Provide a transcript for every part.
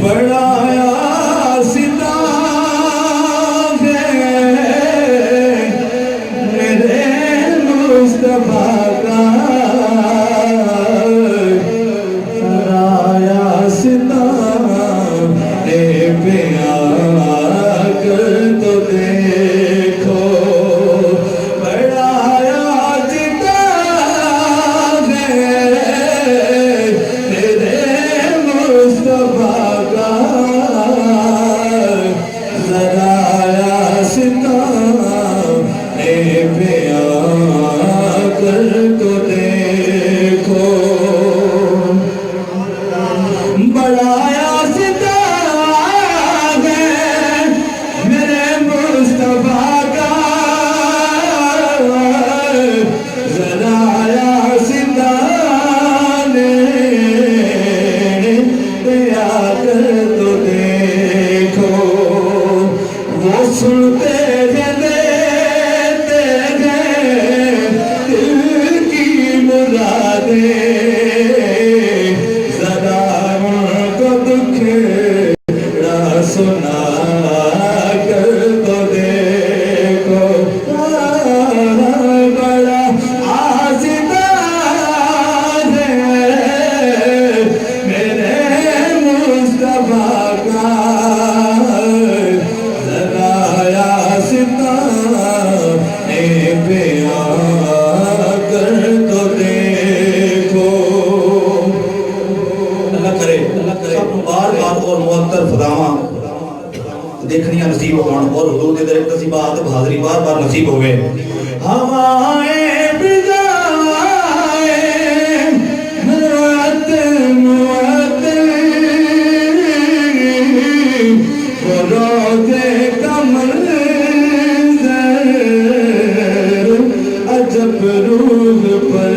बड़ा सुना कर तो देखो बड़ा आज़िदा है मेरे मुस्तफा का ज़रा आज़िदा पे आकर तो देखो। अल्लाह करे सब बार बार और मुअत्तर फदावा देखनी नसीब होवन और हुजूर दे दर तसीबात हाज़री बार बार नसीब होवे। हवाएं बिजाए मुअत्तर मुअत्तर वो रोज़े कमर जब रूह पर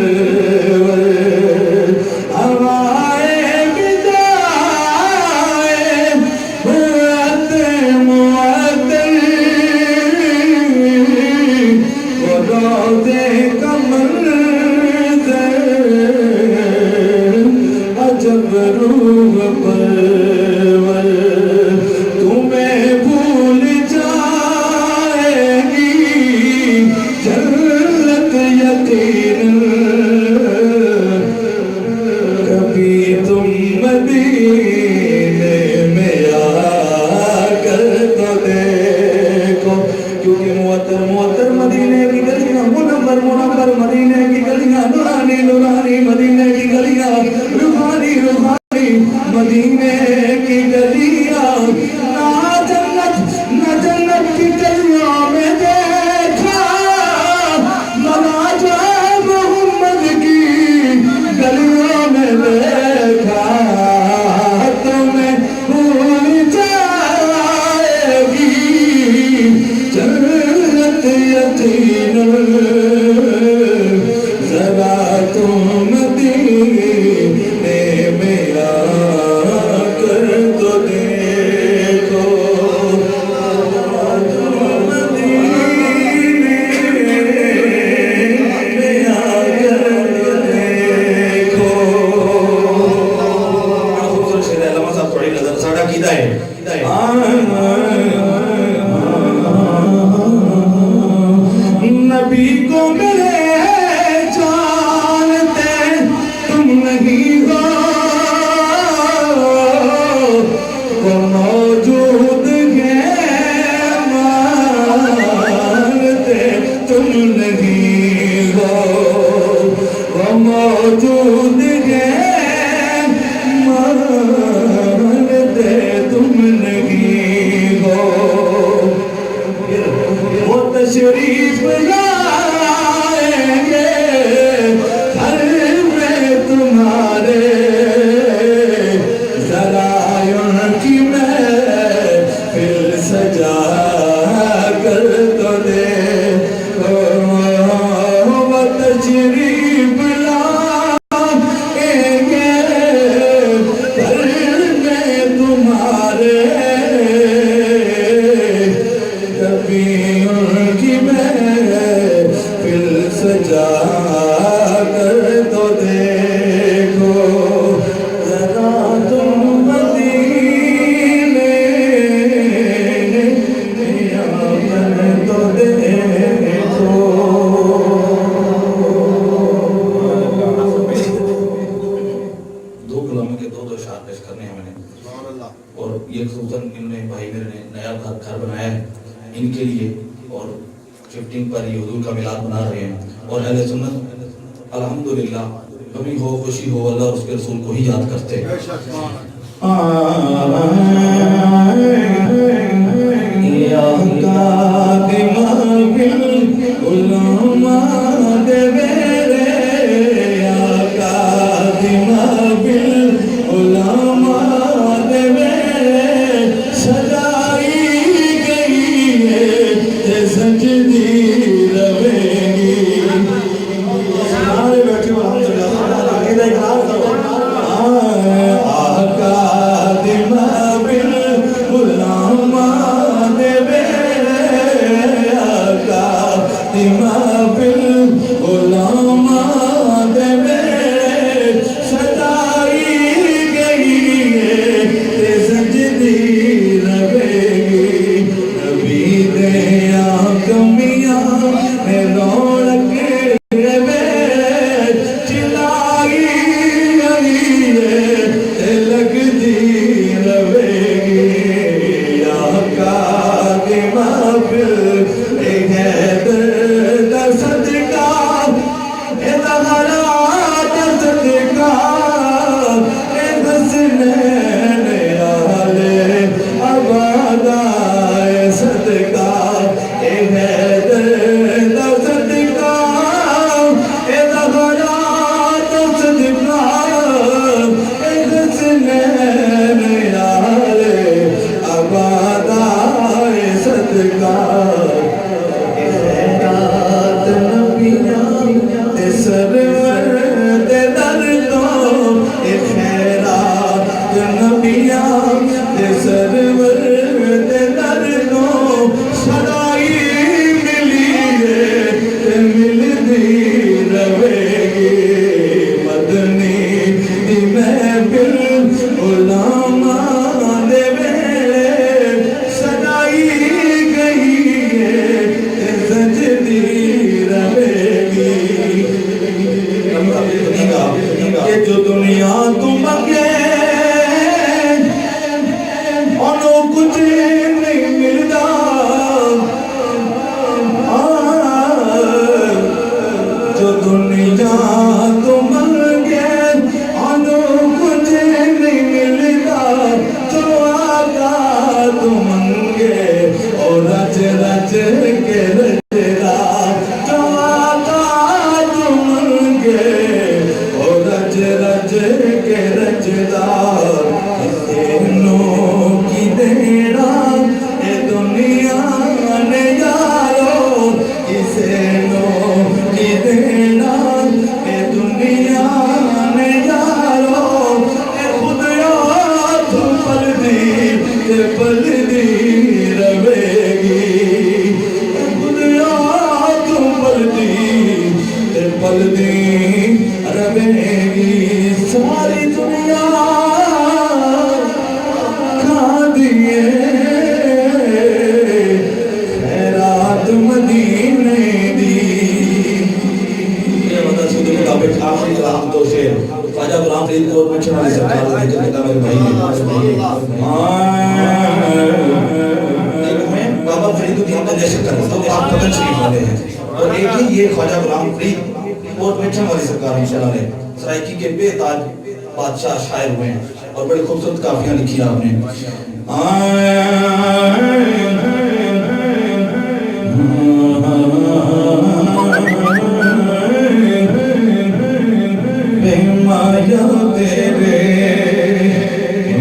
हवाएं बिजाए मुअत्तर मुअत्तर वो रोज़े कमर अजब रूह पर तुम्हें भूल जाएगी कभी तुम मदीने में आकर तो देखो। क्योंकि मुअत्तर मदीने की गलियां मुनव्वर मदीने की गलियां नूरानी मदीने की गलियां रूहानी मदीने की गलियां ना जन्नत की गलियों में देखा गलियों में देखा तुम्हें भूल जाएगी जन्नत यकीन ज़रा तुम मदीने में आकर तो देखो। नबी को मिले जानते तुम नहीं हो वो मौजूद है मानते तुम नहीं हो वो मौजूद है मानते तुम नहीं हो। वो तशरीफ लाएंगे घर में तुम्हारे ज़रा उनकी महफिल सजा कर तो देखो। वो तशरीफ लाएंगे घर में तुम्हारे कभी उनकी महफिल सजा कर तो देखो। ज़रा तुम मदीने आकर तो देखो। दो कलामों के दो शार पेश करने हैं मैंने और ये खुसूसन इन्होंने भाई मेरे ने नया घर बनाया है इनके लिए और 15 पर ये हुजूर का मिलाद बना रहे हैं और अहले सुन्नत अल्हम्दुलिल्लाह कभी हो खुशी हो अल्लाह और उसके रसूल को ही याद करते हैं। जो दुनिया तू मंगे ओनो कुछ नहीं मिलता जो दुनिया तू मंगे ओनो कुछ नहीं मिलता जो आका तू मंगे और रज रज के रजदा जो आका तू मंगे और रज रज के रजदा तेनों की देना ये दुनिया ने यारो किसे नो की देना ये दुनिया ने यारो ए खुद तू पल दी रवेगी खुद तू पल दी रवेगी सारी दुनिया खा दिए खैरात मदीने दी। ये मतलब सुध मुताबिक आखिरी कलाम दो शेर ख्वाजा गुलाम फरीद को पूछने वाली सरकार ने लिखा मेरे भाई ने बाबा फरीदुद्दीन का जश्न कर तो आप पतन शरीफ वाले हैं और एक ही ये ख्वाजा गुलाम फरीद और मिठन वाली सरकार इंशाल्लाह ने सराइकी के बेताज बादशाह शायर हुए हैं और बड़ी खूबसूरत काफियां लिखी आपने। बेमाया तेरे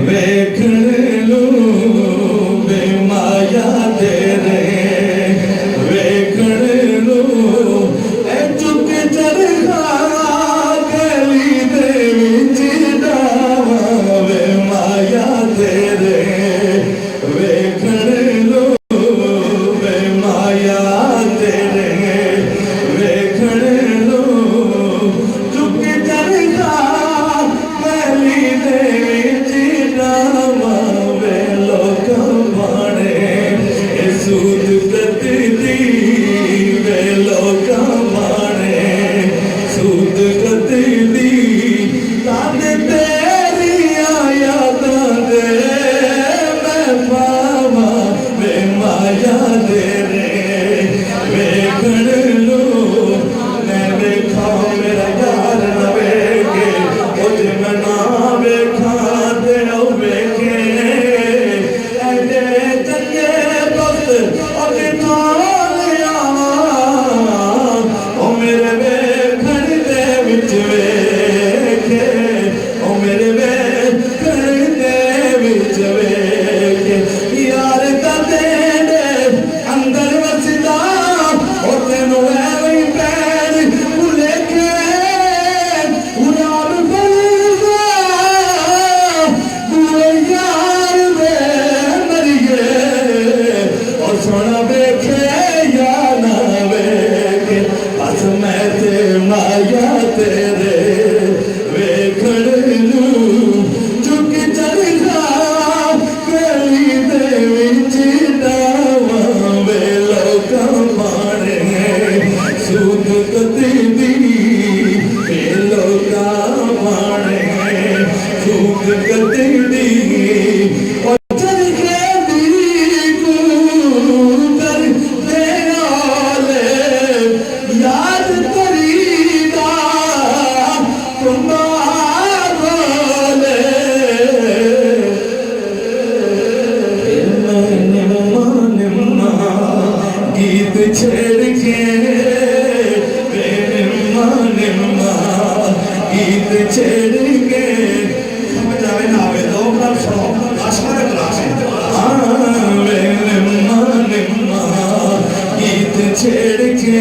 वेखण लू बेमाया तेरे वेखण लू ए चुक चरखा गली दे विच डावा बेमाया तेरे वेखण लू बेमाया तेरे वेखण लू चुक चरखा गली दे विच डावा वे लोक माणे ए सूद कतदी वे लोक माणे सूद कतदी ताने तेरी यादां दे मैं पावा वे माया तेरे वेखण लू मैं वेखा मेरा यार न वेखे उज मैं ना वेखा ते ओ वेखे ऐडे चंगे वक्त और लिया ओ मेरे वेखण दे विच वेखे ओ मेरे वेखण दे विच वेखे यार दा तेरे अंदर वसदा ओ तेनों ऐवें पैर भुलेखे उड़ान भरदा बुए यार वे मरिए और सोना वेखे या ना वेखे बस मैं ते माया तेरे वेखण लू चुक चरखा गली दे विच डावा वे लोक माणे सूद कतदी वे लोक माणे सूद कतदी और चरखे दी कर देनाले याद करीदा तुम्हारे निम्मा गीत छेड़ के निम्मा गीत छेड़ के समझ आवे ना आवे दो बार सुनो आसमान क्लास है निम्मा गीत छेड़ के